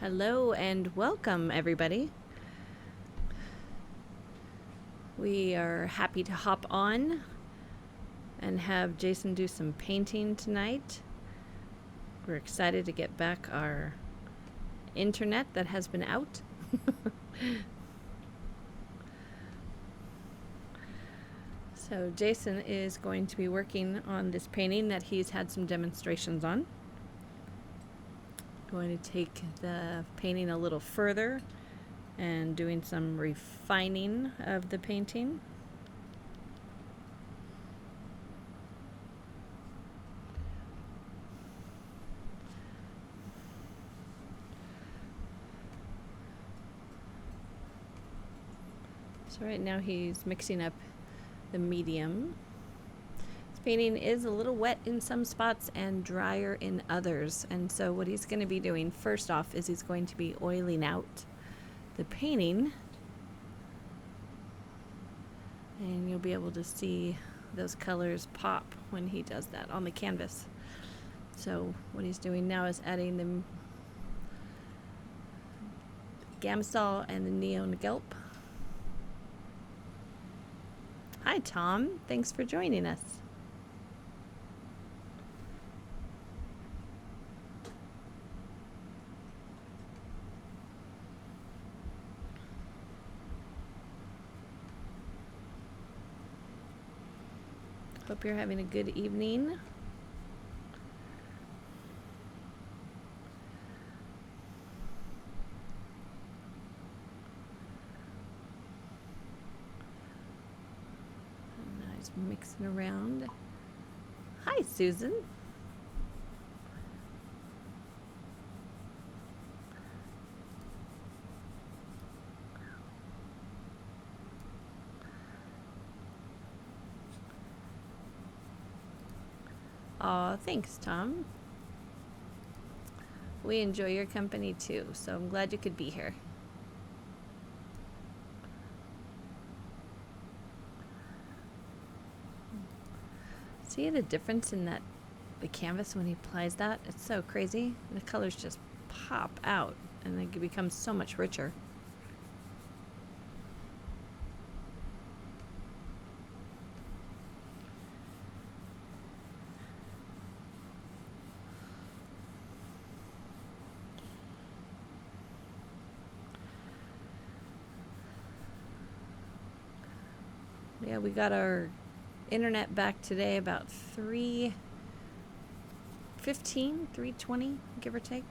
Hello and welcome, everybody. We are happy to hop on and have Jason do some painting tonight. We're excited to get back our internet that has been out. So Jason is going to be working on this painting that he's had some demonstrations on. Going to take the painting a little further and doing some refining of the painting. So right now he's mixing up the medium. This painting is a little wet in some spots and drier in others. And so what he's going to be doing first off is he's going to be oiling out the painting. And you'll be able to see those colors pop when he does that on the canvas. So what he's doing now is adding the Gamsol and the Neon Gelp. Hi, Tom. Thanks for joining us. Hope you're having a good evening. And now he's mixing around. Hi, Susan. Aw, thanks, Tom. We enjoy your company too, so I'm glad you could be here. See the difference in the canvas when he applies that? It's so crazy. The colors just pop out and they become so much richer. Yeah, we got our internet back today about 3:15, 3:20, give or take.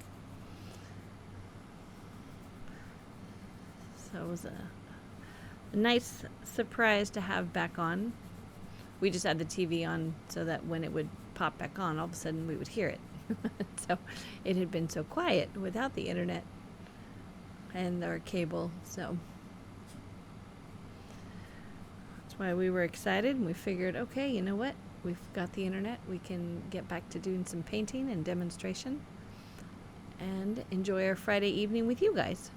So it was a nice surprise to have back on. We just had the TV on so that when it would pop back on, all of a sudden we would hear it. So it had been so quiet without the internet and our cable, so that's why we were excited, and we figured, okay, you know what? We've got the internet. We can get back to doing some painting and demonstration and enjoy our Friday evening with you guys.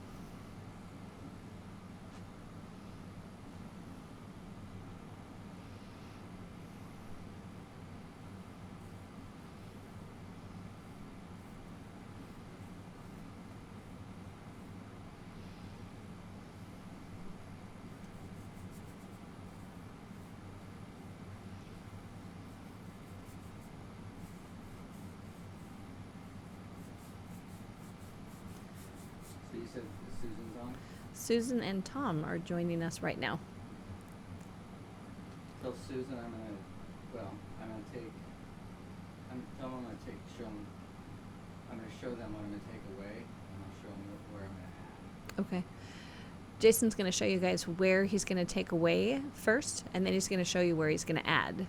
So you said Susan's on? Susan and Tom are joining us right now. Tell Susan I'm gonna show them what I'm gonna take away, and I'll show them where I'm gonna add. Okay. Jason's going to show you guys where he's going to take away first, and then he's going to show you where he's going to add.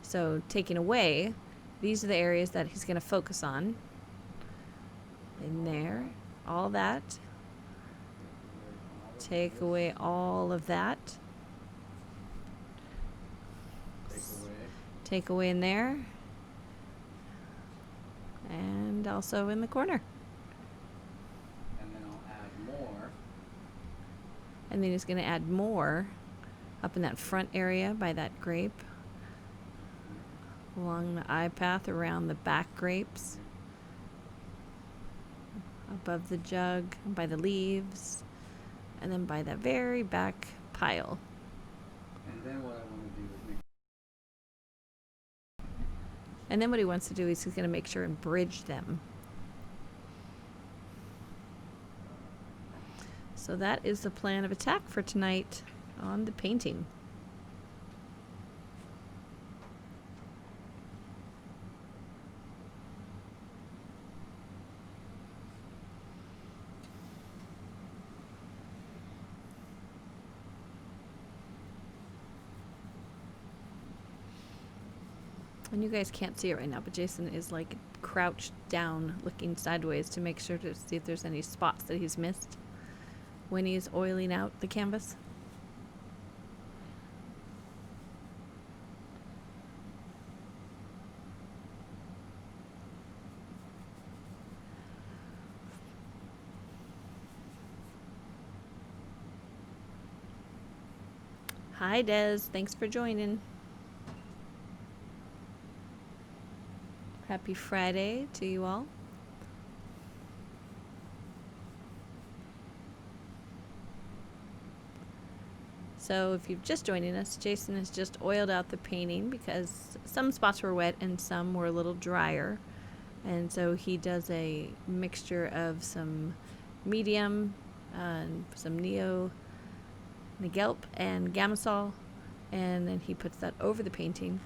So taking away, these are the areas that he's going to focus on. In there, all that. Take away all of that. Take away. Take away in there. And also in the corner. And then I'll add more. And then he's going to add more up in that front area by that grape. Along the eye path around the back grapes. above the jug, by the leaves, and then by that very back pile. And then what I want to do is make And then what he wants to do is he's going to make sure and bridge them. So that is the plan of attack for tonight on the painting. And you guys can't see it right now, but Jason is like crouched down, looking sideways to make sure to see if there's any spots that he's missed when he's oiling out the canvas. Hi, Des. Thanks for joining. Happy Friday to you all. So if you're just joining us, Jason has just oiled out the painting because some spots were wet and some were a little drier. And so he does a mixture of some medium and some Negelp and Gamasol, and then he puts that over the painting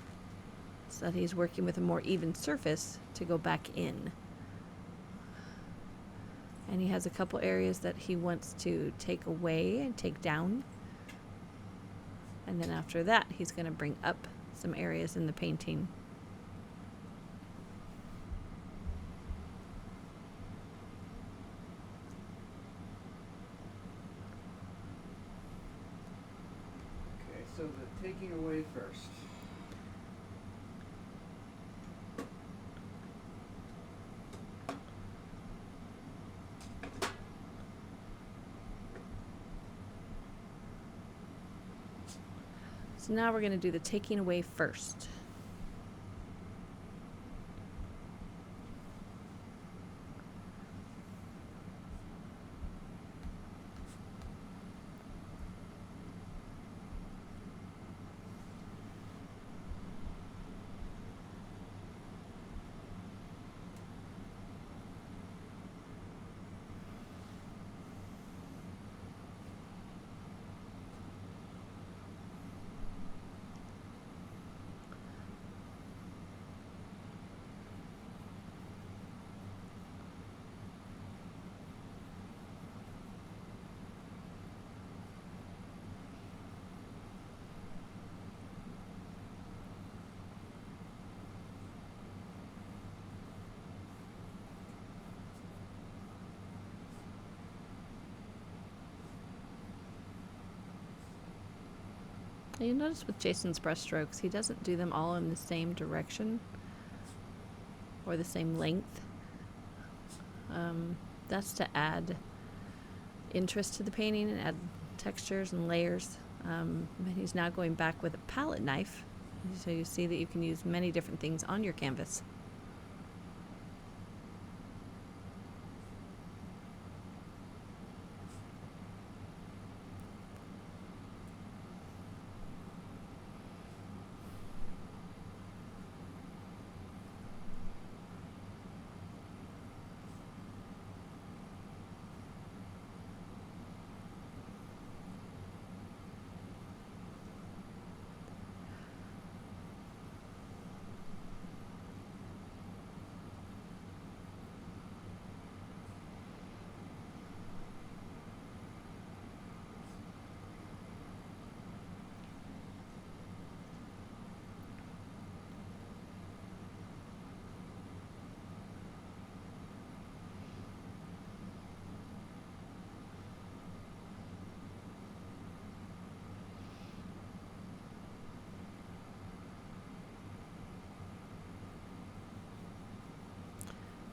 so that he's working with a more even surface to go back in. And he has a couple areas that he wants to take away and take down. And then after that, he's going to bring up some areas in the painting. Okay, so the taking away first. So now we're going to do the taking away first. Now you notice with Jason's brush strokes, he doesn't do them all in the same direction or the same length. That's to add interest to the painting and add textures and layers. And he's now going back with a palette knife, so you see that you can use many different things on your canvas.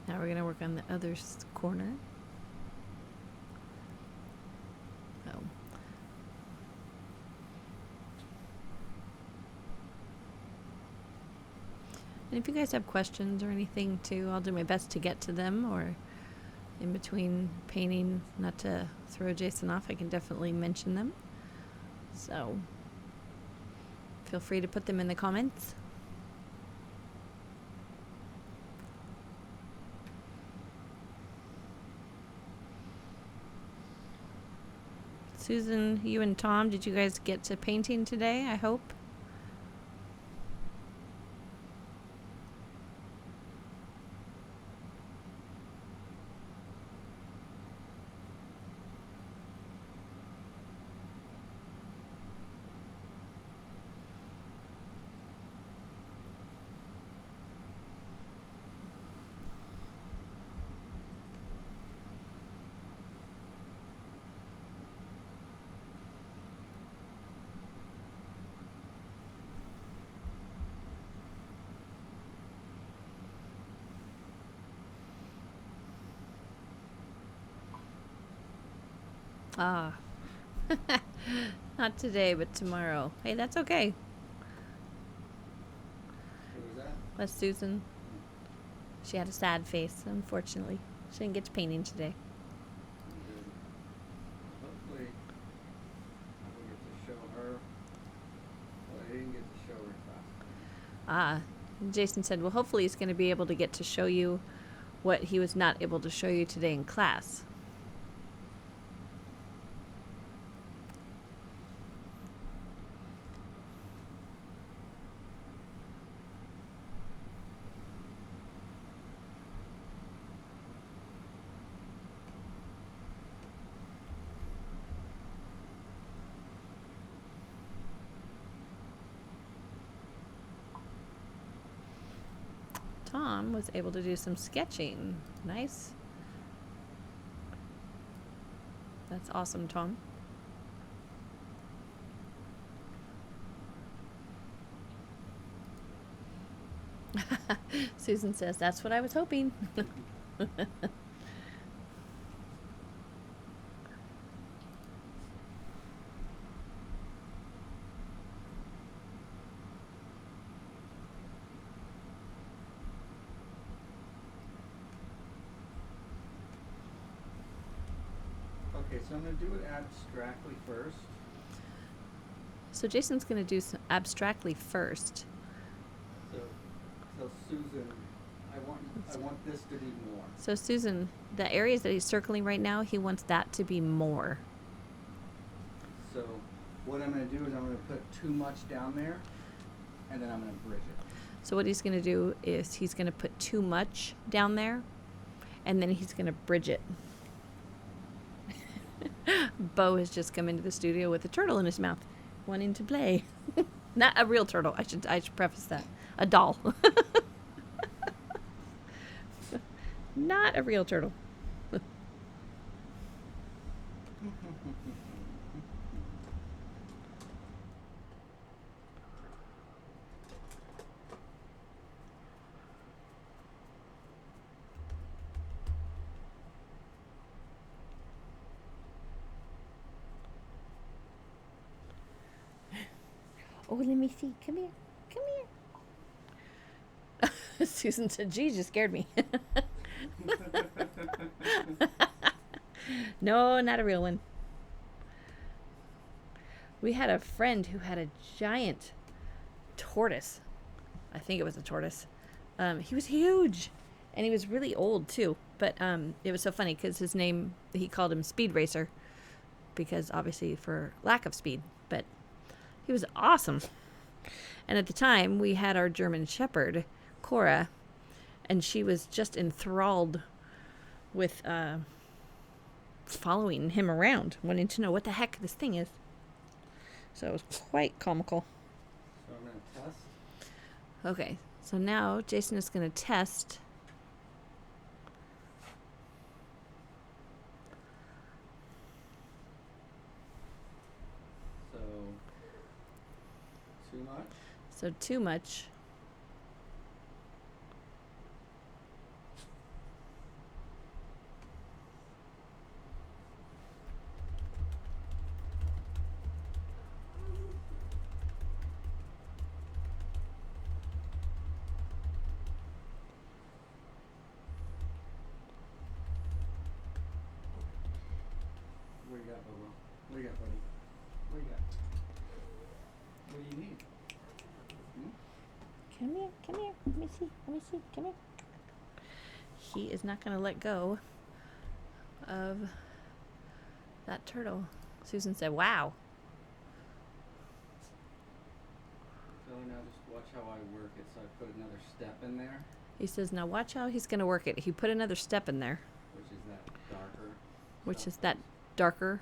Now we're going to work on the other corner. Oh. And if you guys have questions or anything too, I'll do my best to get to them, or in between painting, not to throw Jason off, I can definitely mention them. So feel free to put them in the comments. Susan, you and Tom, did you guys get to painting today, I hope? Ah. Not today, but tomorrow. Hey, that's okay. What was that? That's Susan. She had a sad face, unfortunately. She didn't get to painting today. Good. Hopefully, I will get to show her. Well, I didn't get to show her class. Ah. Jason said, well, hopefully he's going to be able to get to show you what he was not able to show you today in class. Tom was able to do some sketching. Nice. That's awesome, Tom. Susan says, that's what I was hoping. Okay, so I'm going to do it abstractly first. So Jason's going to do some abstractly first. So Susan, I want this to be more. So Susan, the areas that he's circling right now, he wants that to be more. So what I'm going to do is I'm going to put too much down there, and then I'm going to bridge it. So what he's going to do is he's going to put too much down there, and then he's going to bridge it. Bo has just come into the studio with a turtle in his mouth, wanting to play. Not a real turtle. I should preface that. A doll. Not a real turtle. Oh, let me see. Come here. Come here. Susan said, geez, you scared me. No, not a real one. We had a friend who had a giant tortoise. I think it was a tortoise. He was huge. And he was really old, too. But it was so funny because his name, he called him Speed Racer. Because, obviously, for lack of speed. But he was awesome. And at the time, we had our German Shepherd, Cora, and she was just enthralled with following him around, wanting to know what the heck this thing is. So it was quite comical. So I'm going to test. Okay, so now Jason is going to test. So too much. So too much. got, Bobo? What do you got, buddy? What do you got? What do you need? Hmm? Come here, come here. Let me see, come here. He is not going to let go of that turtle. Susan said, wow. So now just watch how I work it. So I put another step in there, He says, now watch how he's going to work it. He put another step in there, which is that darker. which stuff is that that's- darker.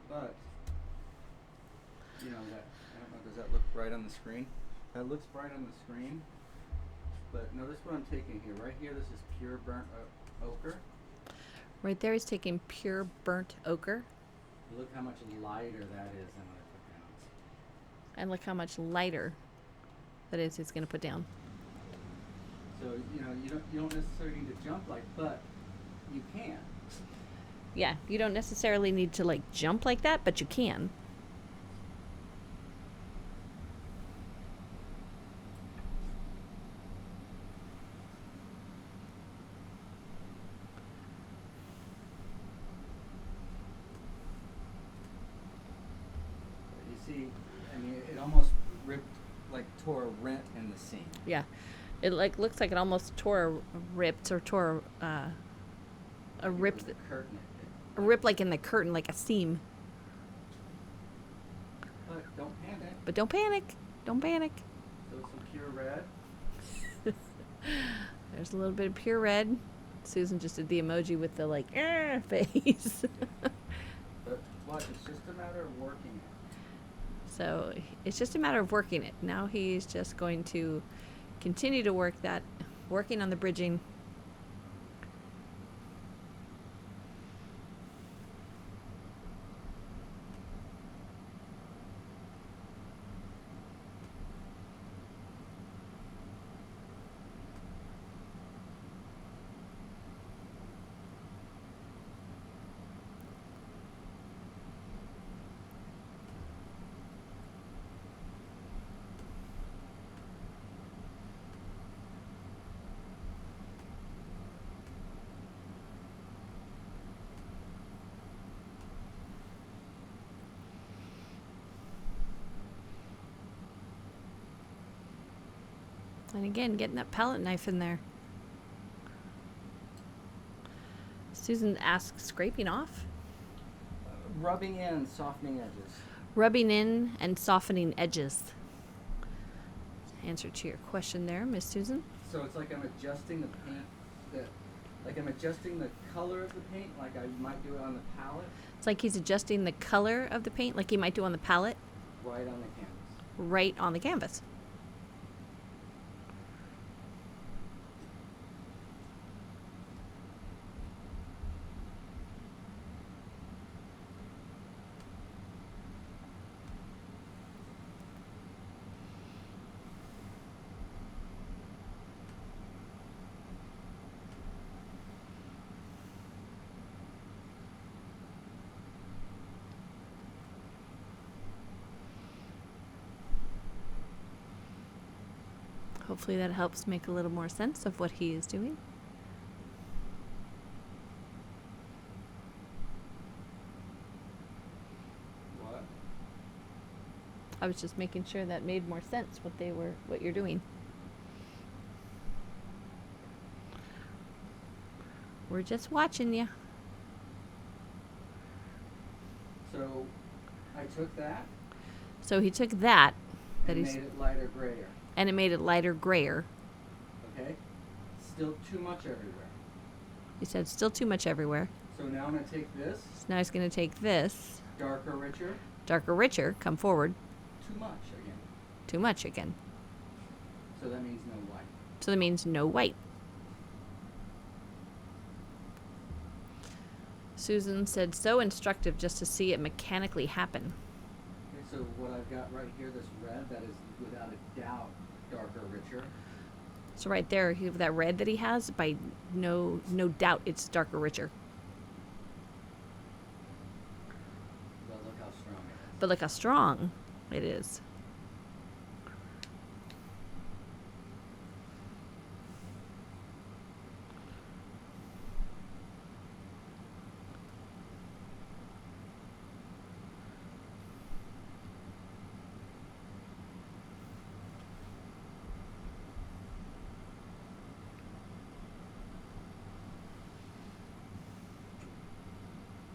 But you know that I don't know. Does that look bright on the screen? That looks bright on the screen. But notice what I'm taking here. Right here, this is pure burnt ochre. Right there, he's taking pure burnt ochre. Look how much lighter that is than what I put down. And look how much lighter that is he's going to put down. So you know you don't necessarily need to jump like, but you can. Yeah, you don't necessarily need to like jump like that, but you can. You see, I mean, it almost ripped, like tore a rent in the seam. Yeah. It like looks like it almost tore a ripped The curtain. a rip like in the curtain, like a seam. But don't panic. But don't panic. Don't panic. So some pure red. There's a little bit of pure red. Susan just did the emoji with the like face. But watch, it's just a matter of working it. So it's just a matter of working it. Now he's just going to continue to work that, working on the bridging. And again, getting that palette knife in there. Susan asks, scraping off? Rubbing in, softening edges. Rubbing in and softening edges. Answer to your question there, Miss Susan. So it's like I'm adjusting the paint, like I'm adjusting the color of the paint, like I might do it on the palette, It's like he's adjusting the color of the paint like he might do on the palette, right on the canvas. right on the canvas. Hopefully that helps make a little more sense of what he is doing. What? I was just making sure that made more sense what you're doing. We're just watching you. So I took that So he took that and made it lighter grayer. and it made it lighter grayer. Okay? Still too much everywhere. He said still too much everywhere. So now I'm going to take this, So now he's going to take this, darker, richer, darker, richer, come forward, too much again. too much again. So that means no white. So that means no white. Susan said, so instructive just to see it mechanically happen. Okay, so what I've got right here, this red, that is without a doubt darker, richer. So right there, that red that he has, by no doubt, it's darker, richer. But look how strong it is. But look how strong it is.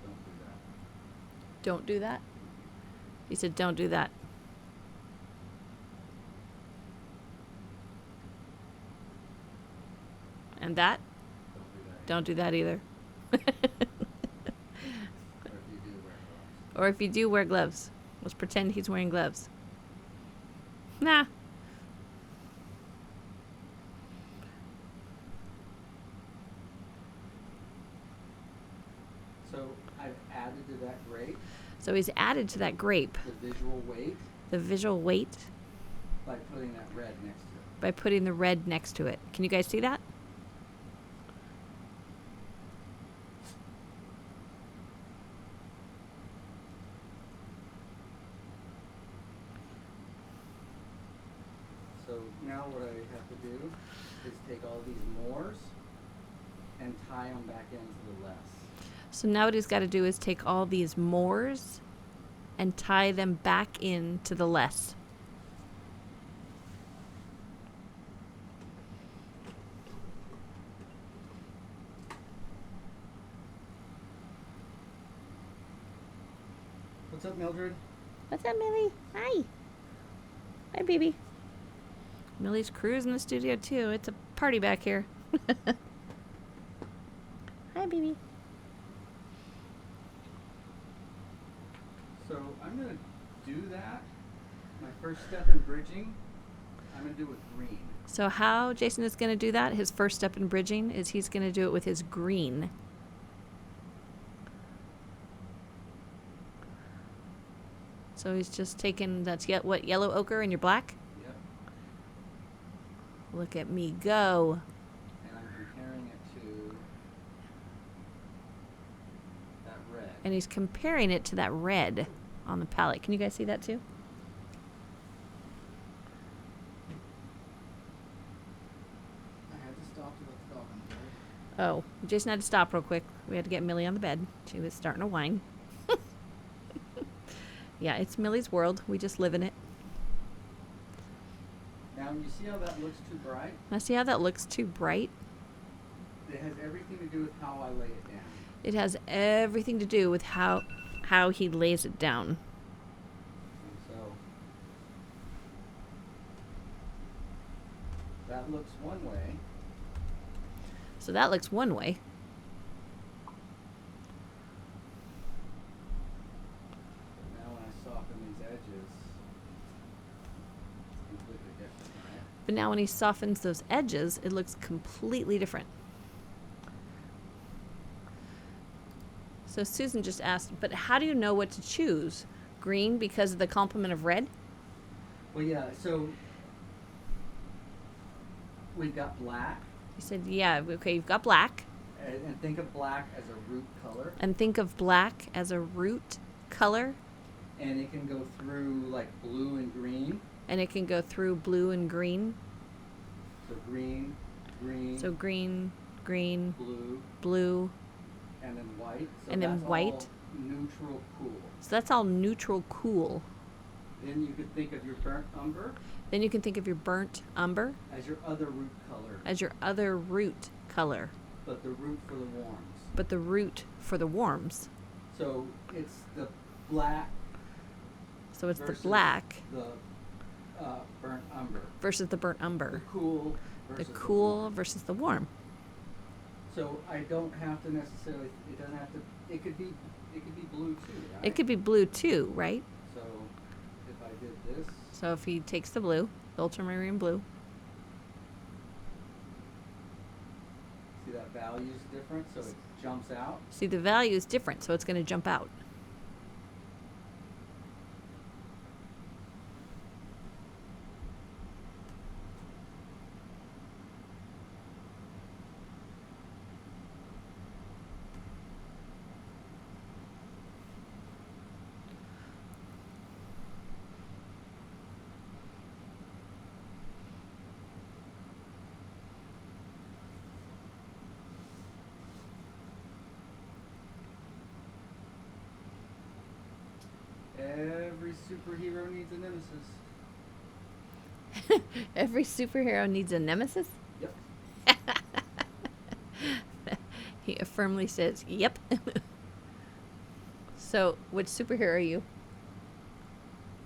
Don't do that. Don't do that. He said, don't do that. And that? Don't do that. Don't do that either. Or if you do, wear gloves. Or if you do wear gloves, let's pretend he's wearing gloves. Nah. So I've added to that grape So he's added to that grape the visual weight the visual weight by putting that red next to it. by putting the red next to it. Can you guys see that? So now what I have to do is take all these mores and tie them back into the less. So now what he's got to do is take all these mores and tie them back into the less. What's up, Mildred? What's up, Millie? Hi. Hi, baby. Millie's cruising the studio, too. It's a party back here. Hi, baby. So I'm going to do that. My first step in bridging, I'm going to do with green. So how Jason is going to do that, his first step in bridging, is he's going to do it with his green. So he's just taking, that's yet what, yellow ochre and your black? Yep. Look at me go. And I'm comparing it to that red. And he's comparing it to that red on the palette. Can you guys see that too? I had to stop to let the dog on the bed. Oh, Jason had to stop real quick. We had to get Millie on the bed. She was starting to whine. Yeah, it's Millie's world. We just live in it. Now, you see how that looks too bright? Now see how that looks too bright? It has everything to do with how I lay it down. It has everything to do with how he lays it down. And so that looks one way. So that looks one way. But now when I soften these edges, it's completely different, right? But now when he softens those edges, it looks completely different. So Susan just asked, but how do you know what to choose? Green because of the complement of red? Well, yeah, so we've got black, He said, yeah, okay, you've got black. and think of black as a root color, And think of black as a root color. and it can go through like blue and green. And it can go through blue and green. So green, green, So green, green, blue, blue. and then white. So And then that's white. all neutral cool. So that's all neutral cool. Then you could think of your burnt umber Then you can think of your burnt umber as your other root color, as your other root color, but the root for the warms. but the root for the warms. So it's the black So it's the versus black the burnt umber. versus the burnt The umber. cool The versus cool warm. versus the warm. So I don't have to necessarily. It doesn't have to. It could be blue too, right? It could be blue too, right? So if I did this, So if he takes the blue, the ultramarine blue, see that value is different, so it jumps out. see the value is different, so it's going to jump out. superhero needs a nemesis. Every superhero needs a nemesis? Yep. He firmly says, yep. So, which superhero are you?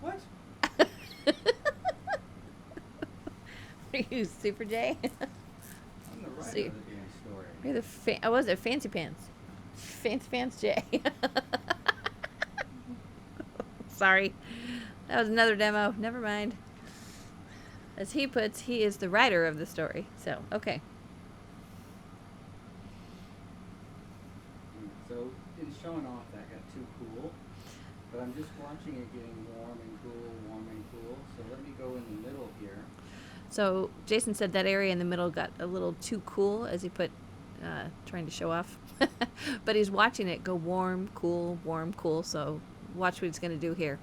What? Are you Super J? I'm the writer See. of the damn story. You're the oh, was it Fancy Pants? Fancy Pants J. Sorry. That was another demo. Never mind. As he puts, he is the writer of the story. So, okay. So in showing off that got too cool, but I'm just watching it getting warm and cool, warm and cool. So let me go in the middle here. So, Jason said that area in the middle got a little too cool as he put, trying to show off. But he's watching it go warm, cool, warm, cool. So, watch what he's going to do here.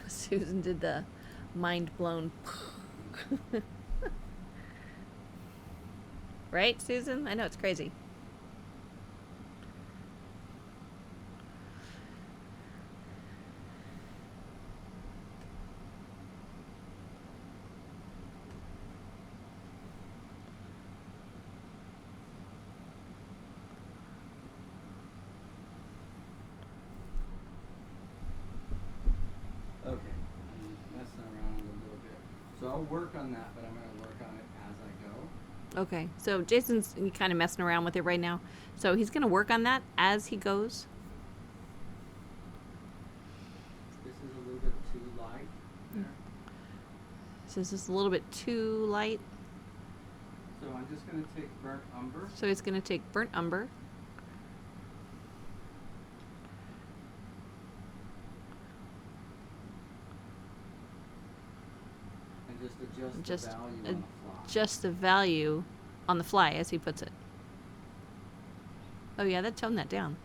Susan did the mind blown. Right, Susan? I know it's crazy. Okay, I'm messing around a little bit. So I'll work on that, but I'm going to work on it as I go. Okay, so Jason's kind of messing around with it right now. So he's going to work on that as he goes. This is a little bit too light there. So this is a little bit too light. So I'm just going to take burnt umber. So he's going to take burnt umber. And just Just adjust the value on the fly. Adjust the value on the fly, as he puts it. Oh yeah, that toned that down.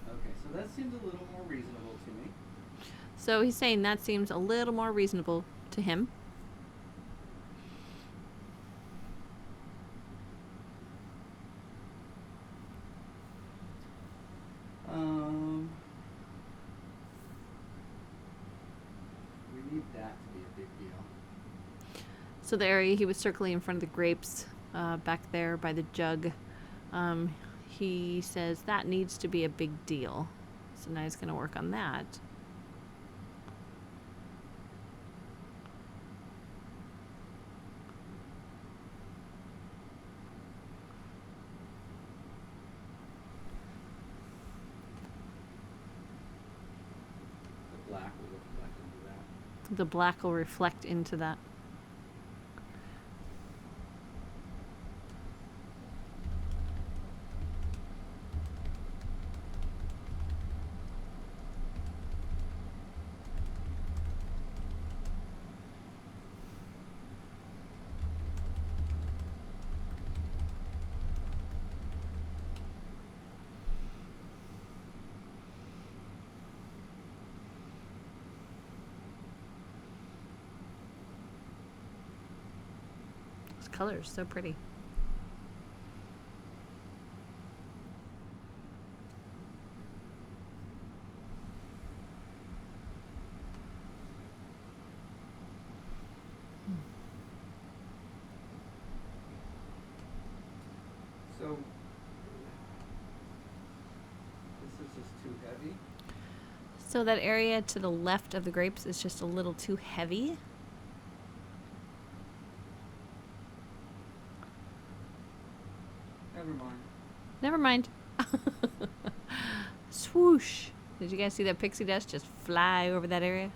Okay, so that seems a little more reasonable to me. So he's saying that seems a little more reasonable to him. We need that to be a big deal. So the area he was circling in front of the grapes, back there by the jug, he says that needs to be a big deal. So now he's going to work on that. The black will reflect into that. The black will reflect into that. This color is so pretty. So this is just too heavy. So that area to the left of the grapes is just a little too heavy. Never mind. Never mind. Swoosh. Did you guys see that pixie dust just fly over that area?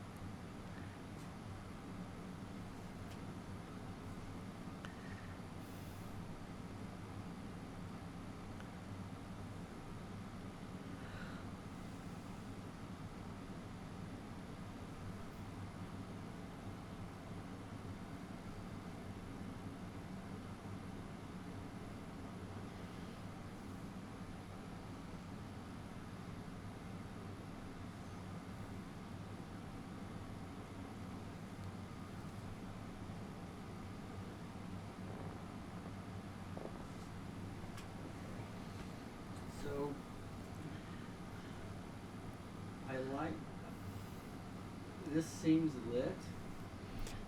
this seems lit.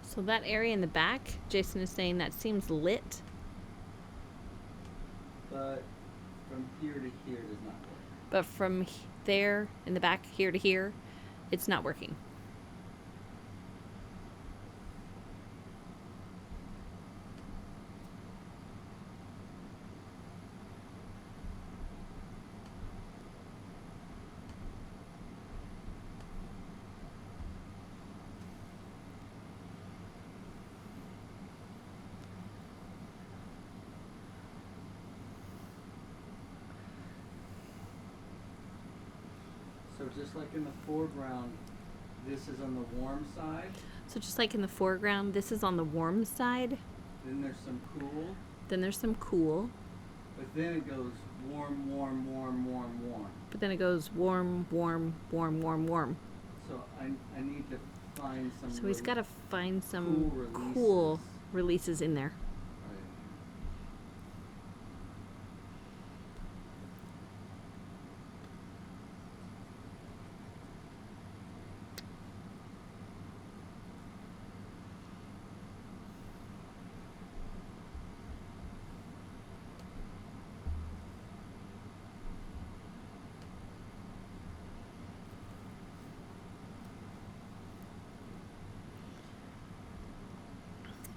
So that area in the back, Jason is saying that seems lit. But from here to here does not work. But from there in the back, here to here, it's not working. So just like in the foreground, this is on the warm side. So just like in the foreground, this is on the warm side. Then there's some cool. Then there's some cool. But then it goes warm, warm, warm, warm, warm. But then it goes warm, warm, warm, warm, warm. So I need to find some. So he's got to find some cool cool releases in there. Right.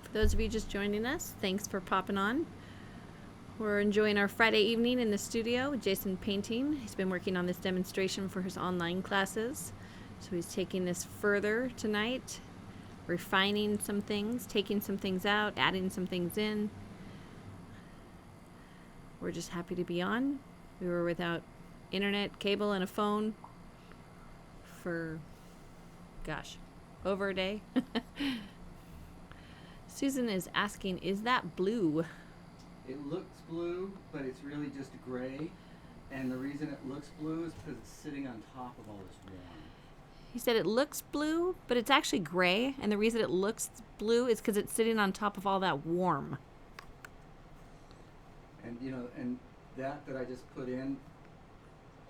For those of you just joining us, thanks for popping on. We're enjoying our Friday evening in the studio with Jason painting. He's been working on this demonstration for his online classes. So he's taking this further tonight, refining some things, taking some things out, adding some things in. We're just happy to be on. We were without internet, cable, and a phone for, gosh, over a day. Susan is asking, is that blue? It looks blue, but it's really just gray. And the reason it looks blue is because it's sitting on top of all this warm. He said it looks blue, but it's actually gray. And the reason it looks blue is because it's sitting on top of all that warm. And you know, and that I just put in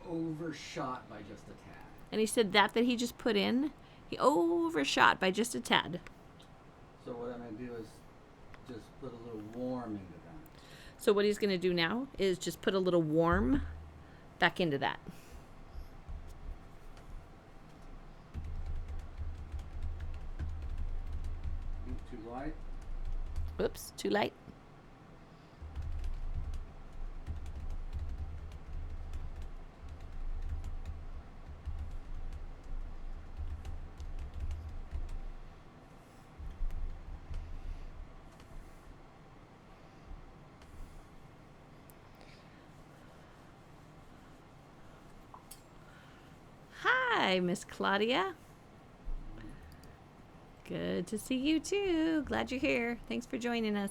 overshot by just a tad. And he said that he just put in, he overshot by just a tad. So what I'm going to do is just put a little warm into that. So what he's going to do now is just put a little warm back into that. Too light. Whoops, too light. Hi, Miss Claudia. Good to see you too. Glad you're here. Thanks for joining us.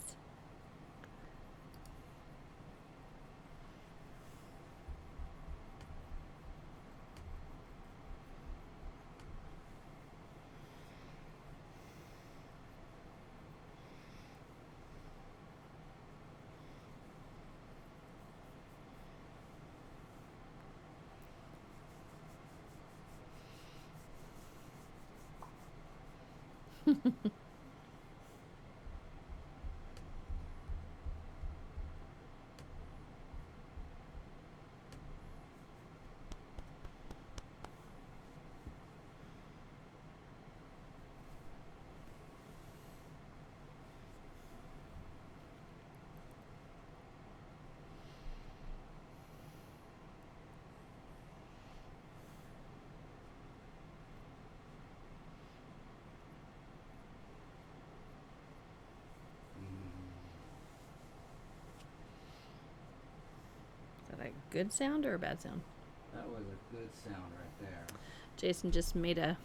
Is that a good sound or a bad sound? That was a good sound right there. Jason just made a...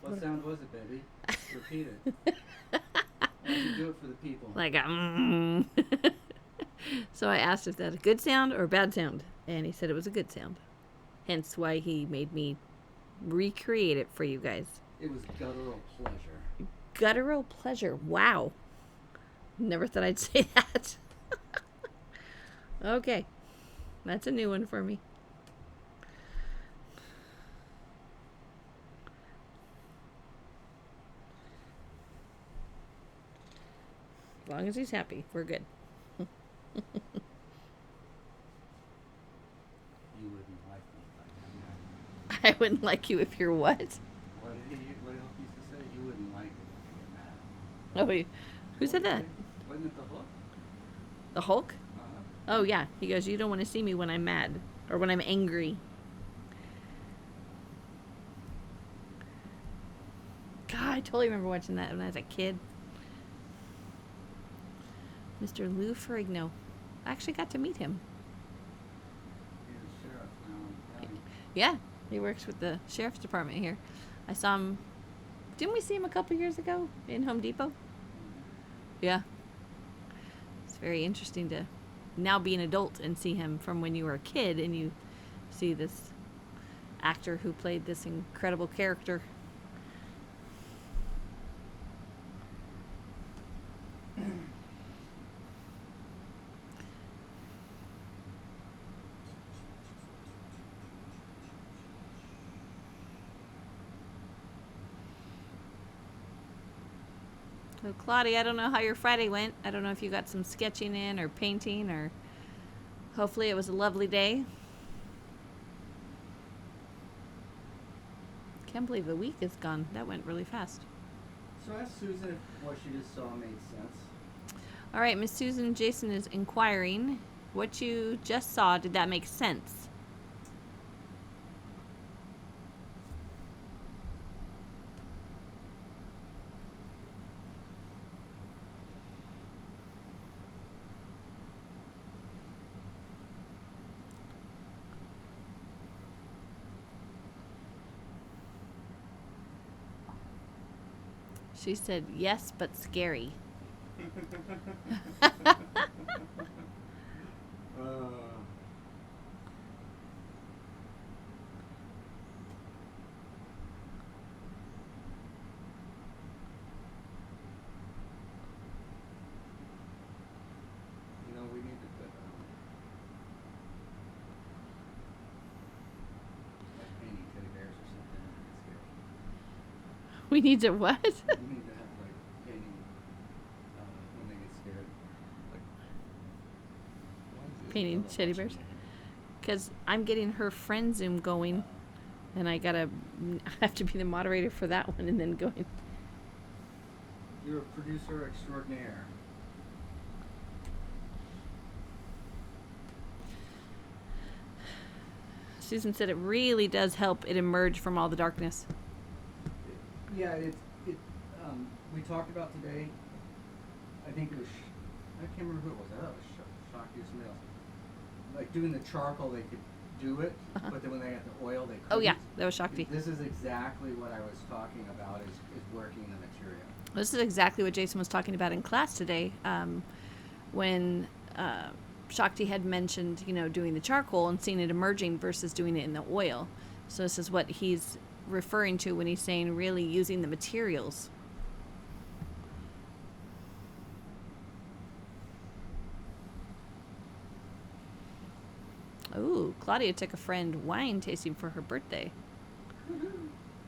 What sound was it, baby? Repeat it. Why don't you do it for the people? like a... So I asked if that's a good sound or a bad sound, and he said it was a good sound. Hence why he made me recreate it for you guys. It was guttural pleasure. Guttural pleasure. Wow. Never thought I'd say that. Okay. That's a new one for me. As long as he's happy, we're good. You wouldn't like me if I got mad. I wouldn't like you if you're what? What did Hulk used to say? You wouldn't like it if you get mad. Oh, wait. Who said that? Wasn't it the Hulk? The Hulk? Uh-huh. Oh, yeah. He goes, you don't want to see me when I'm mad or when I'm angry. God, I totally remember watching that when I was a kid. Mr. Lou Ferrigno. I actually got to meet him. He's a sheriff now in the county. Yeah, he works with the sheriff's department here. I saw him. Didn't we see him a couple years ago in Home Depot? Yeah. It's very interesting to now be an adult and see him from when you were a kid and you see this actor who played this incredible character. So, Claudia, I don't know how your Friday went. I don't know if you got some sketching in or painting, or hopefully it was a lovely day. Can't believe a week is gone. That went really fast. So ask Susan if what she just saw made sense. All right, Miss Susan, Jason is inquiring. What you just saw, did that make sense? She said, yes, but scary. You know, we need to put like painting teddy bears or something. We need to what? We need to have like painting when they get scared. Like, why is Painting Isabella teddy watching bears? me? Because I'm getting her friend Zoom going, and I gotta I have to be the moderator for that one, and then going. You're a producer extraordinaire. Susan said it really does help it emerge from all the darkness. Yeah, it. We talked about today. I think it was. I can't remember who it was. I thought it was Shakti or somebody else. Like doing the charcoal, they could do it, but then when they got the oil, they couldn't. Oh yeah, that was Shakti. This is exactly what I was talking about. Is working the material. This is exactly what Jason was talking about in class today, when Shakti had mentioned, doing the charcoal and seeing it emerging versus doing it in the oil. So this is what he's referring to when he's saying really using the materials. Oh, Claudia took a friend wine tasting for her birthday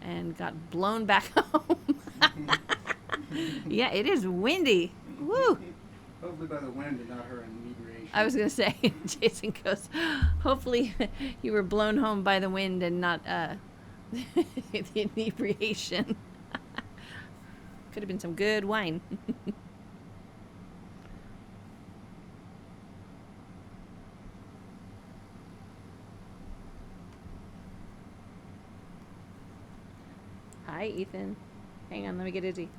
and got blown back home. Yeah, it is windy. Woo! Hopefully by the wind and not her inebriation. I was going to say, Jason goes, hopefully you were blown home by the wind and not the inebriation. Could have been some good wine. Hi, Ethan. Hang on, let me get Izzy.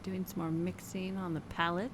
Doing some more mixing on the palette.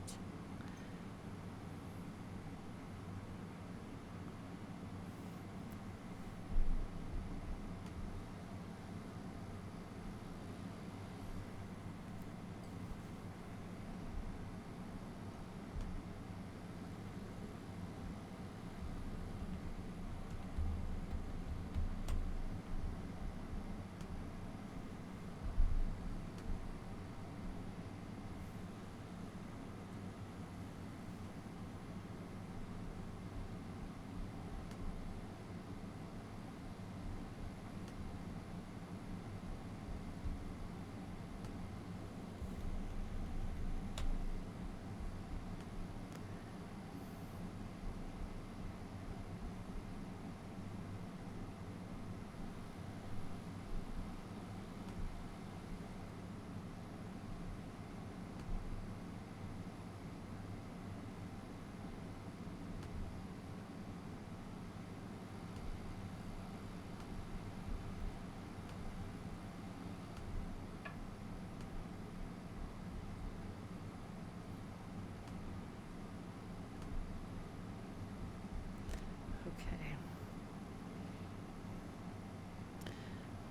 Okay.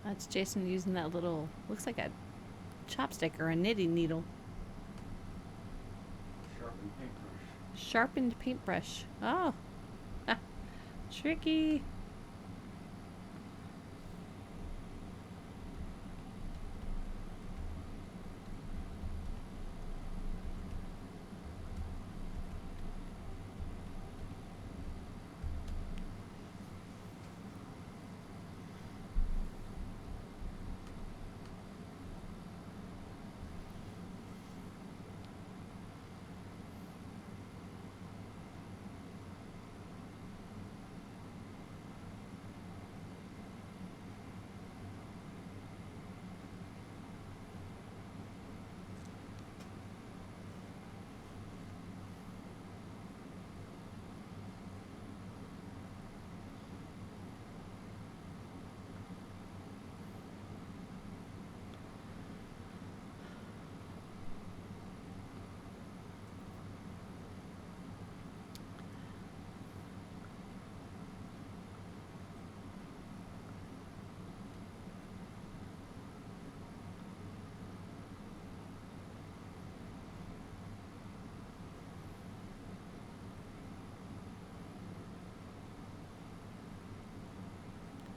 That's Jason using that little, looks like a chopstick or a knitting needle. Sharpened paintbrush. Sharpened paintbrush. Oh. Tricky.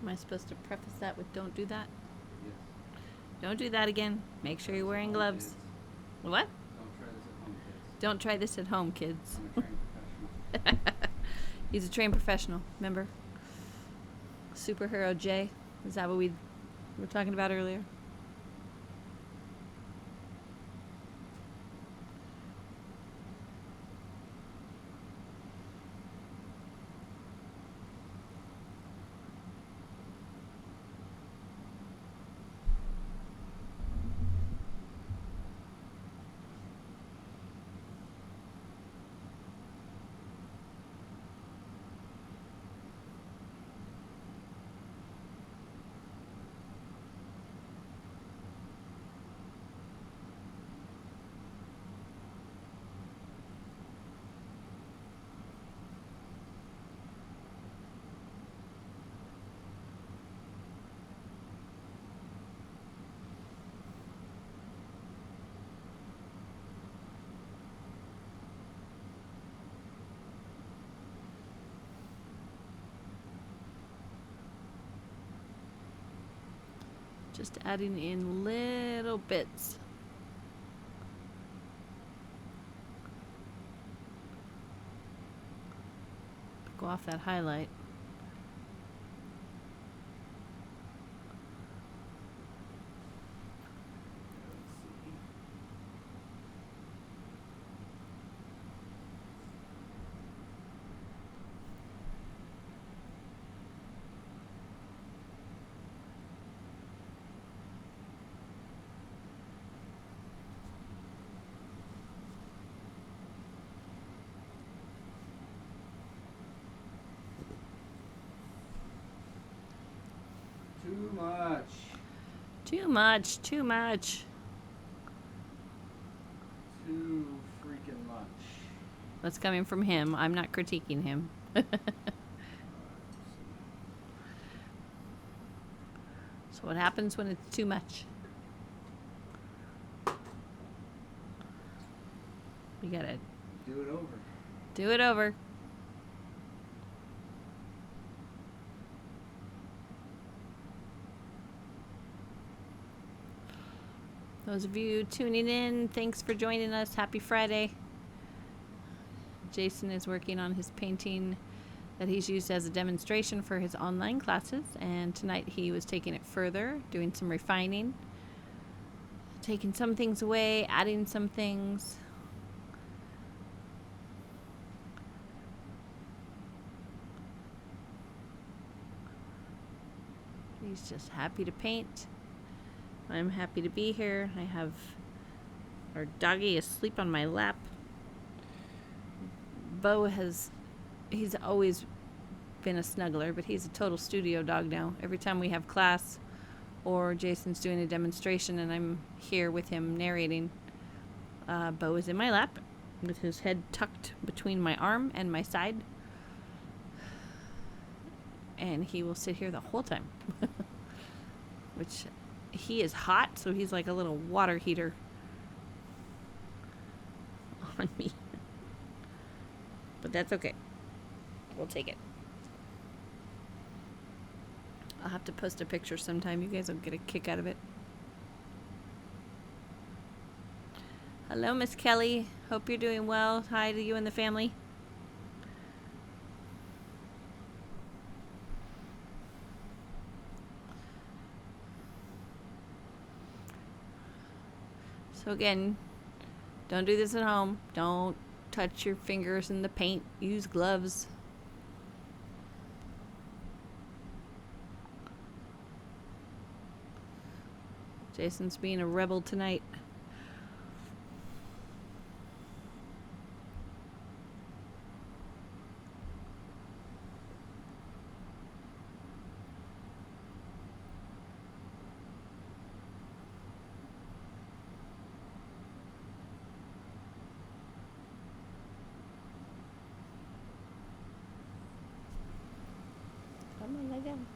Am I supposed to preface that with don't do that? Yes. Don't do that again. Make sure you're wearing gloves. Kids. What? Don't try this at home, kids. Don't try this at home, kids. I'm a trained professional. He's a trained professional, remember? Superhero Jay. Is that what we were talking about earlier? Just adding in little bits. Go off that highlight. Too much. Too much, too much. That's coming from him. I'm not critiquing him. So what happens when it's too much? You gotta Do it over. do it over. Those of you tuning in, thanks for joining us. Happy Friday. Jason is working on his painting that he's used as a demonstration for his online classes, and tonight he was taking it further, doing some refining, taking some things away, adding some things. He's just happy to paint. I'm happy to be here. I have our doggy asleep on my lap. He's always been a snuggler, but he's a total studio dog now. Every time we have class or Jason's doing a demonstration and I'm here with him narrating, Bo is in my lap with his head tucked between my arm and my side. And he will sit here the whole time. Which, he is hot, so he's like a little water heater on me. But that's okay. We'll take it. I'll have to post a picture sometime. You guys will get a kick out of it. Hello, Miss Kelly. Hope you're doing well. Hi to you and the family. So again, don't do this at home. Don't touch your fingers in the paint. Use gloves. Jason's being a rebel tonight. Come on, lay down.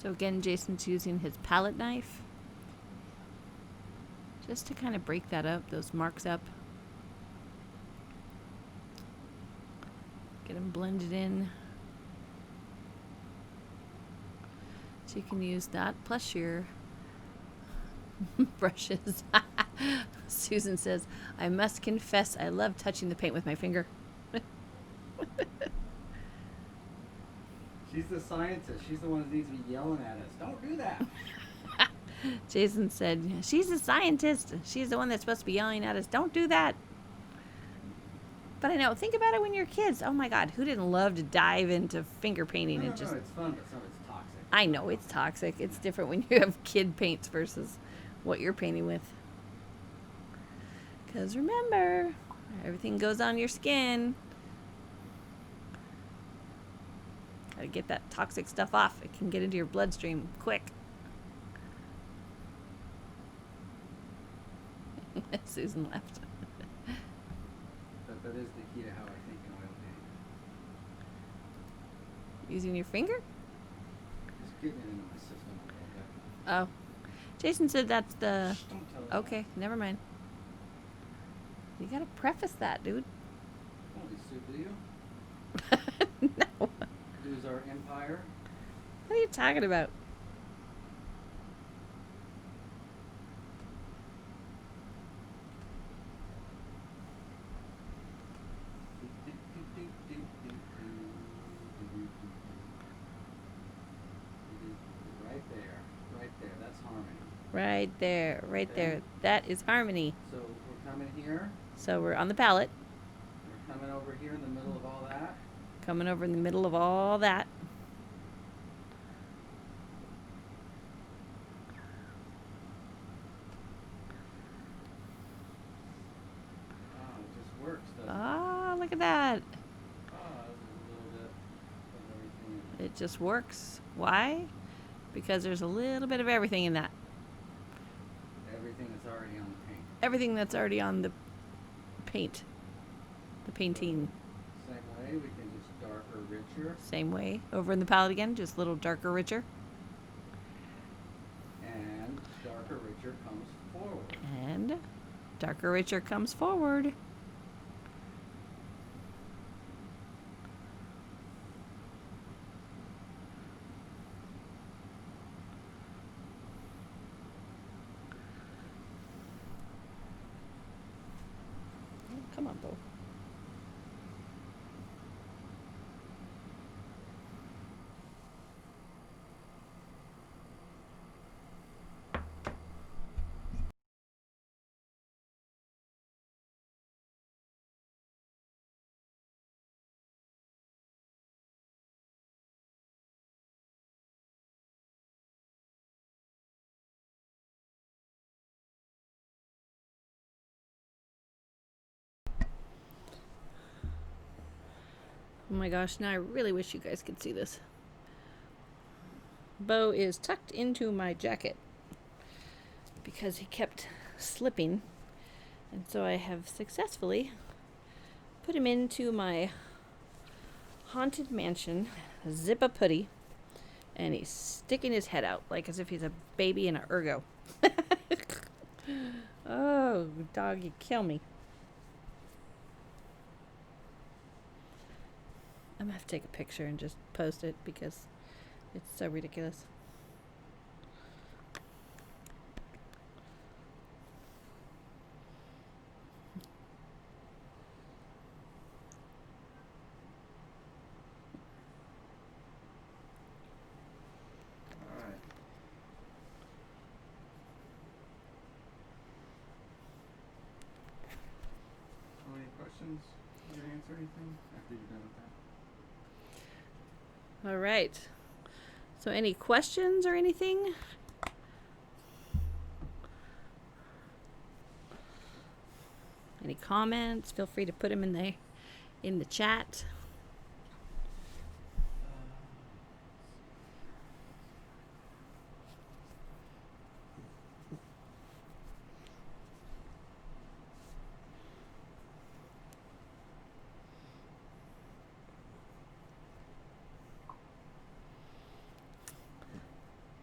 So again, Jason's using his palette knife just to kind of break that up, those marks up. Get them blended in. So you can use that plus your brushes. Susan says, I must confess, I love touching the paint with my finger. She's the scientist. She's the one that needs to be yelling at us. Don't do that. Jason said, she's a scientist. She's the one that's supposed to be yelling at us. Don't do that. But I know, think about it when you're kids. Oh my God, who didn't love to dive into finger painting? No, and just it's fun, but some of it's toxic. I know it's toxic. It's different when you have kid paints versus what you're painting with. Because remember, everything goes on your skin. Gotta get that toxic stuff off. It can get into your bloodstream quick. Susan left. That is the key to how I think in oil painting. Using your finger? Just getting it into my system a little bit. Oh. Jason said that's the... Shh, don't tell her that. Okay, never mind. You gotta preface that, dude. Holy soup, do you? No. Lose our empire? What are you talking about? Right there, right Okay. there. That is harmony. So we're coming here. So we're on the palette, We're coming over here in the middle of all that. coming over in the middle of all that. Oh, it just works, doesn't it? Ah, look at that. Oh, there's a little bit of everything in It just works. Why? Because there's a little bit of everything in that. it. Everything that's already on the paint. Everything that's already on the paint. The painting. Same way, we can just darker, richer, Same way. Over in the palette again, just a little darker, richer. and darker, richer comes forward. And darker, richer comes forward. Come on, Bo. Oh my gosh, now I really wish you guys could see this. Bo is tucked into my jacket because he kept slipping. And so I have successfully put him into my haunted mansion, zip-a-putty, and he's sticking his head out like as if he's a baby in an ergo. Oh, dog, you kill me. I'm gonna have to take a picture and just post it because it's so ridiculous. All right. So any questions? You gonna answer anything after you're done with that? All right. So, any questions or anything? Any comments? Feel free to put them in the chat.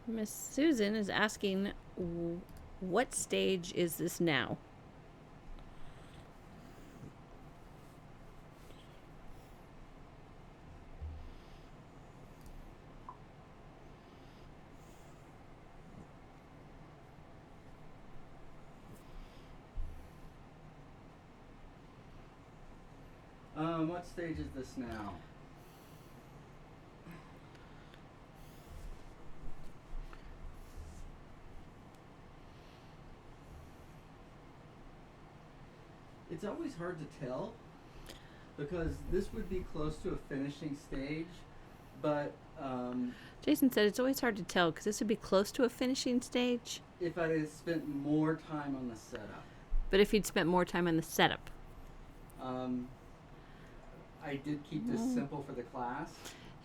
Miss Susan is asking, what stage is this now? What stage is this now? It's always hard to tell because this would be close to a finishing stage, but Jason said it's always hard to tell because this would be close to a finishing stage. if I had spent more time on the setup, But if you'd spent more time on the setup. I did keep this simple for the class,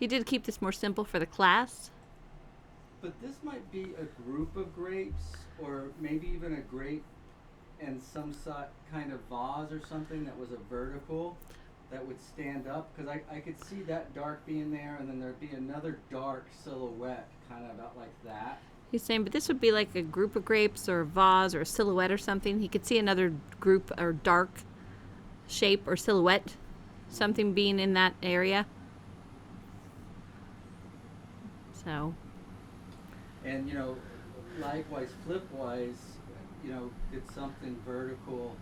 He did keep this more simple for the class. but this might be a group of grapes or maybe even a grape and some kind of vase or something that was a vertical that would stand up because I could see that dark being there and then there'd be another dark silhouette kind of out like that. He's saying, but this would be like a group of grapes or a vase or a silhouette or something. He could see another group or dark shape or silhouette, something being in that area. So, And likewise, flipwise, did something vertical.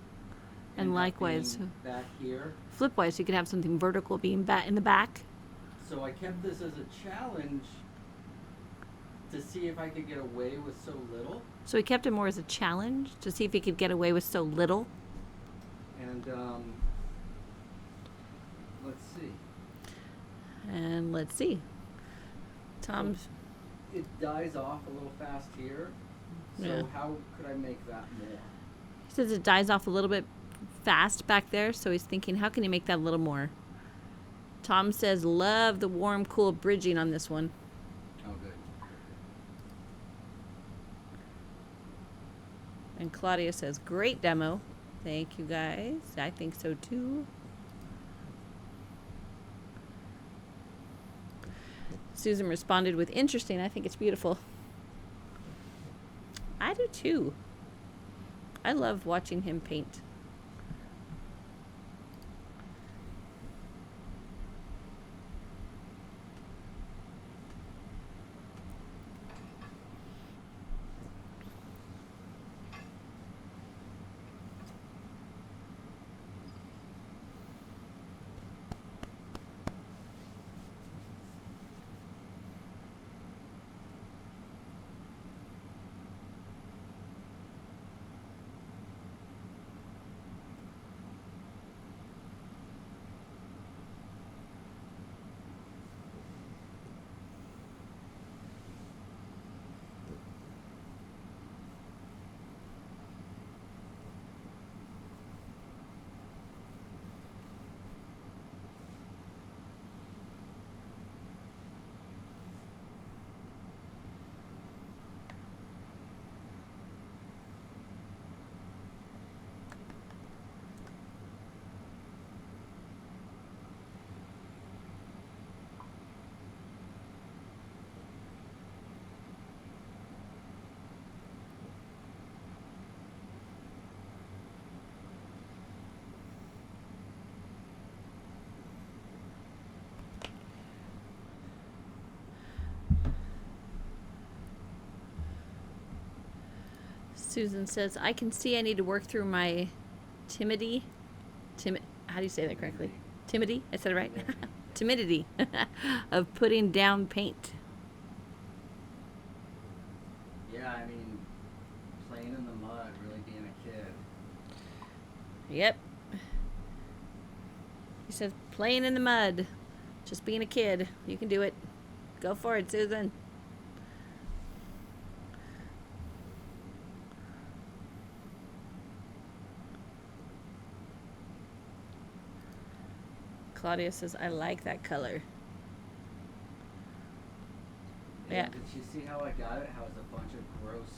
And end up likewise, being back here. flipwise, you could have something vertical being in the back. So I kept this as a challenge to see if I could get away with so little. So he kept it more as a challenge to see if he could get away with so little. And let's see. And let's see. Tom's. It dies off a little fast here. So Yeah. how could I make that more? He says it dies off a little bit fast back there, so he's thinking, how can he make that a little more? Tom says, love the warm, cool bridging on this one. Oh, good. And Claudia says, great demo. Thank you, guys. I think so, too. Susan responded with, interesting. I think it's beautiful. I do, too. I love watching him paint. Susan says, I can see I need to work through my timidity. How do you say that correctly? Timidity? I said it right? Timidity of putting down paint. Yeah, I mean, playing in the mud, really being a kid. Yep. He says, playing in the mud. Just being a kid. You can do it. Go for it, Susan. Claudia says, I like that color. Yeah. Did you see how I got it? How it's a bunch of gross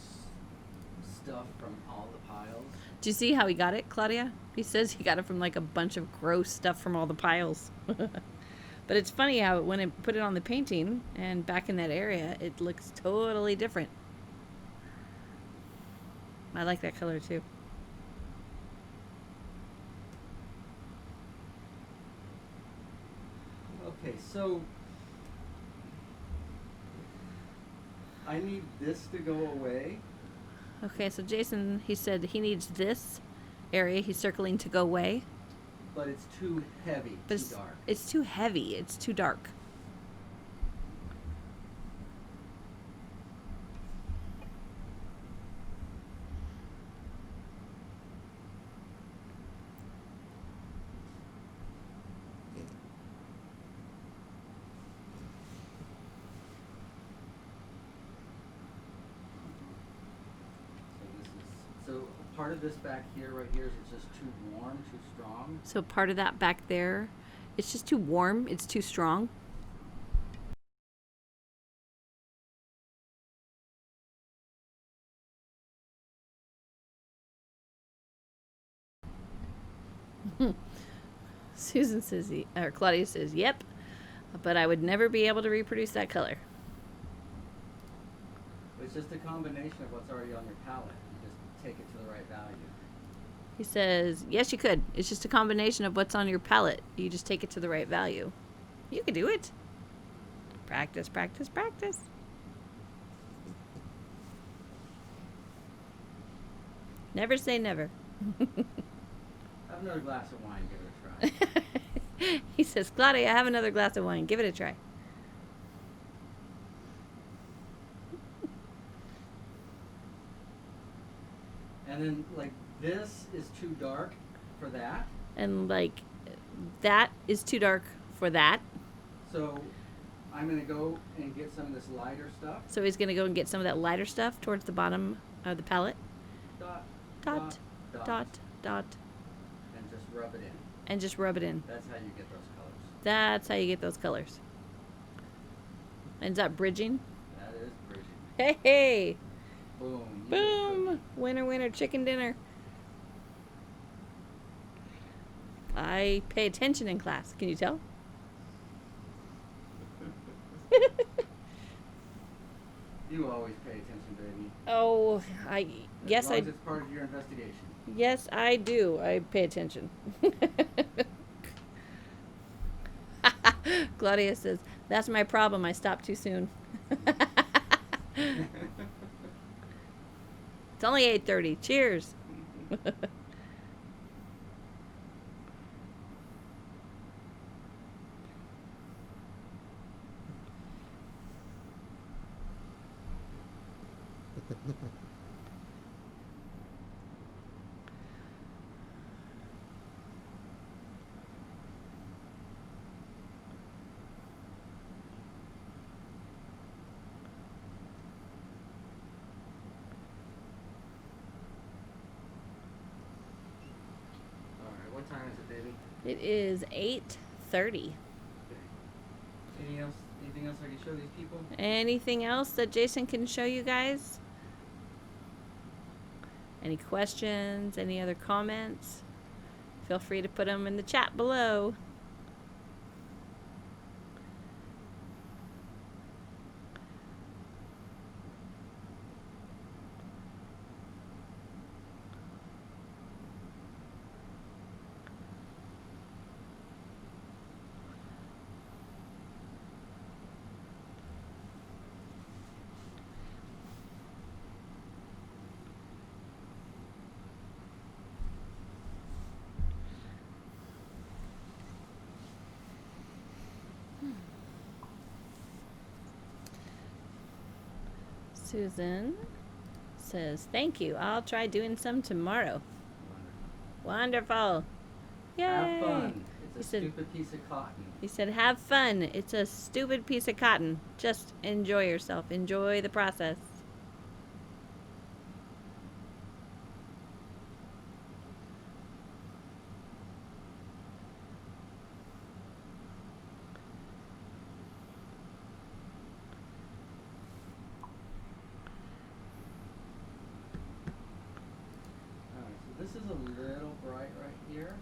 stuff from all the piles? Do you see how he got it, Claudia? He says he got it from like a bunch of gross stuff from all the piles. But it's funny how when it put it on the painting and back in that area, it looks totally different. I like that color too. Okay, so I need this to go away. Okay, so Jason, he said he needs this area he's circling to go away. But it's too heavy, But too dark. it's too heavy. It's too dark. So part of this back here, right here, is it's just too warm, too strong. So part of that back there, it's just too warm. It's too strong. Susan says, or Claudia says, yep, but I would never be able to reproduce that color. It's just a combination of what's already on your palette. You just take it to the right value. He says, yes, you could. It's just a combination of what's on your palette. You just take it to the right value. You can do it. Practice, practice, practice. Never say never. Have another glass of wine, give it a try. He says, Claudia, have another glass of wine. Give it a try. And then like this is too dark for that. And like that is too dark for that. So I'm gonna go and get some of this lighter stuff. So he's gonna go and get some of that lighter stuff towards the bottom of the palette. Dot, Dot, dot, dot, and just rub it in. and just rub it in. That's how you get those colors. That's how you get those colors. And is that bridging? That is bridging. Hey, hey! Boom. You get a Boom! cookie. Winner, winner, chicken dinner. I pay attention in class. Can you tell? You always pay attention, baby. Oh, As long as it's part of your investigation. yes, I do. I pay attention. Claudia says, "That's my problem. I stopped too soon." It's only 8:30. Cheers. Alright, what time is it, baby? It is 8:30. Anything else I can show these people? Anything else that Jason can show you guys? Any questions? Any other comments? Feel free to put them in the chat below. Susan says, "Thank you. I'll try doing some tomorrow." Wonderful. Yay. Have fun. He It's a said- stupid piece of cotton. He said, "Have fun. It's a stupid piece of cotton. Just enjoy yourself. Enjoy the process." Alright, so this is a little bright right here.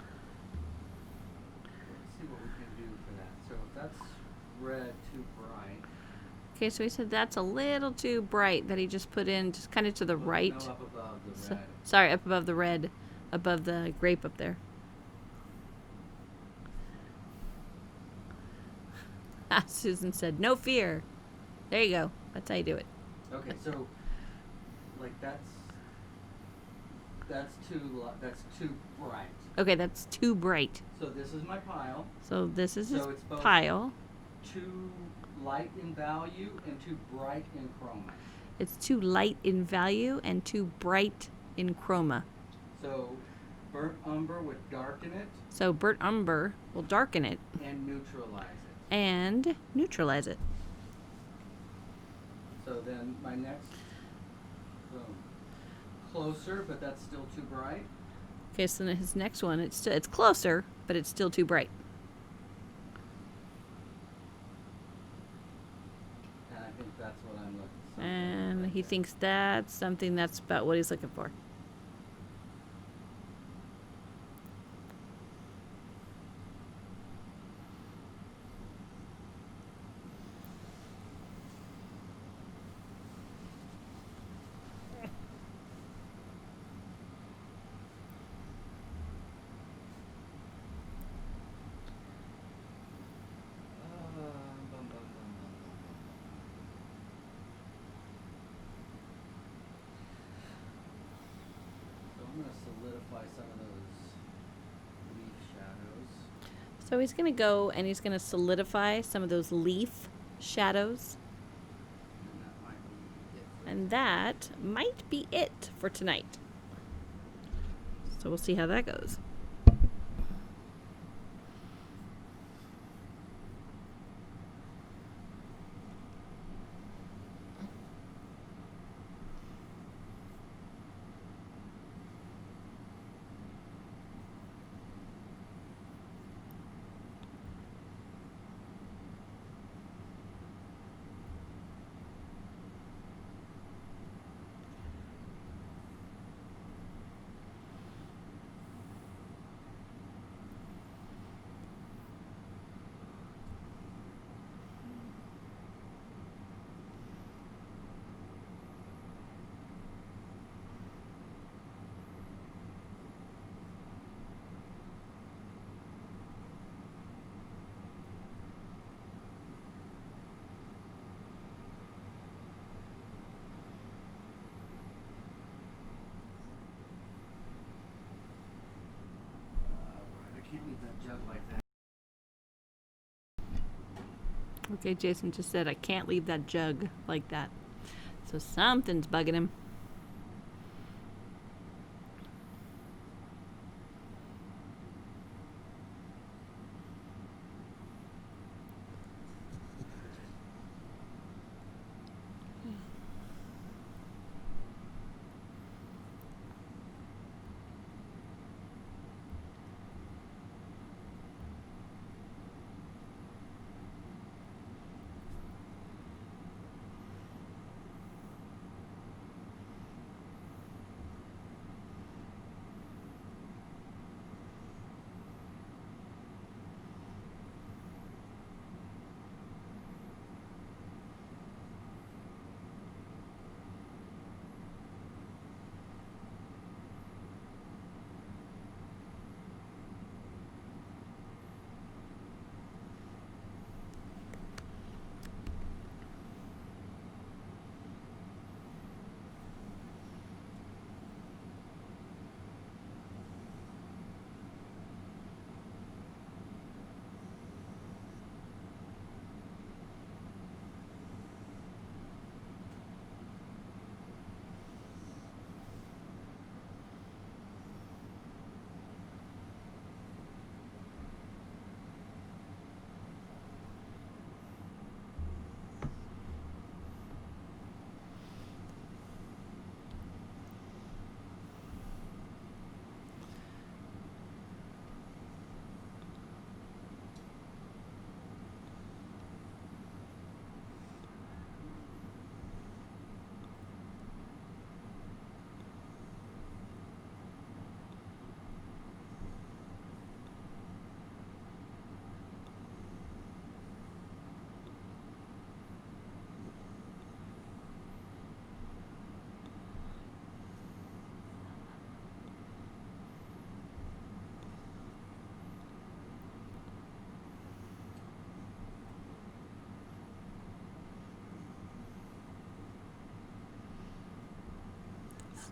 Let's see what we can do for that. So if that's red too bright. Okay, so he said that's a little too bright that he just put in just kind of to the well, right. No, up above the So- red. sorry, up above the red, above the grape up there. Susan said, "No fear." There you go. That's how you do it. Okay, so like that's too bright. Okay, that's too bright. So this is my pile. So this is his So it's both pile. too light in value and too bright in chroma. It's too light in value and too bright in chroma. So burnt umber would darken it So burnt umber will darken it and neutralize it. and neutralize it. So then my next, boom, closer, but that's still too bright. Okay, so then his next one, it's closer, but it's still too bright. And I think that's what I'm looking for. And he thinks that's something that's about what he's looking for. Bum, bum, bum, bum, bum. So I'm going to solidify some of those leaf shadows. So he's going to go and he's going to solidify some of those leaf shadows. And that might be it. And that might be it for tonight. So we'll see how that goes. I can't leave that jug like that. Okay, Jason just said I can't leave that jug like that. So something's bugging him.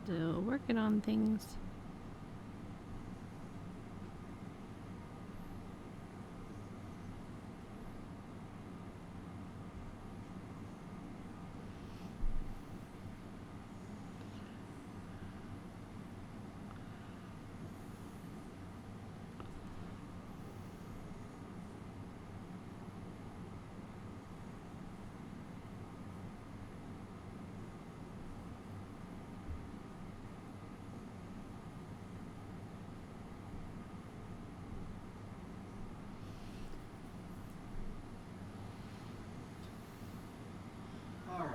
Still working on things. All right.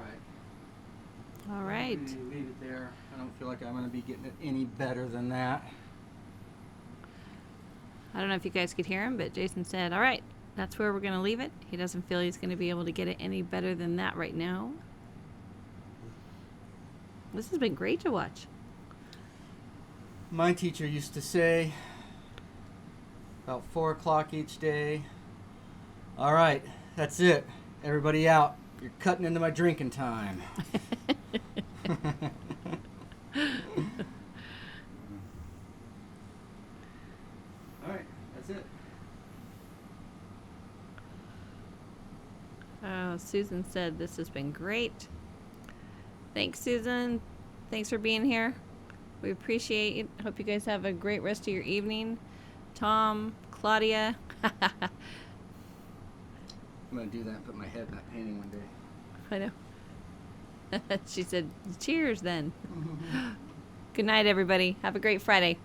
All right. I'm gonna leave it there. I don't feel like I'm going to be getting it any better than that. I don't know if you guys could hear him, but Jason said, all right, that's where we're going to leave it. He doesn't feel he's going to be able to get it any better than that right now. This has been great to watch. My teacher used to say about 4 o'clock each day, all right, that's it. Everybody out. You're cutting into my drinking time. All right, that's it. Susan said this has been great. Thanks, Susan. Thanks for being here. We appreciate it. Hope you guys have a great rest of your evening. Tom, Claudia. I'm gonna do that and put my head in that painting one day. I know. She said, cheers then. Good night, everybody. Have a great Friday.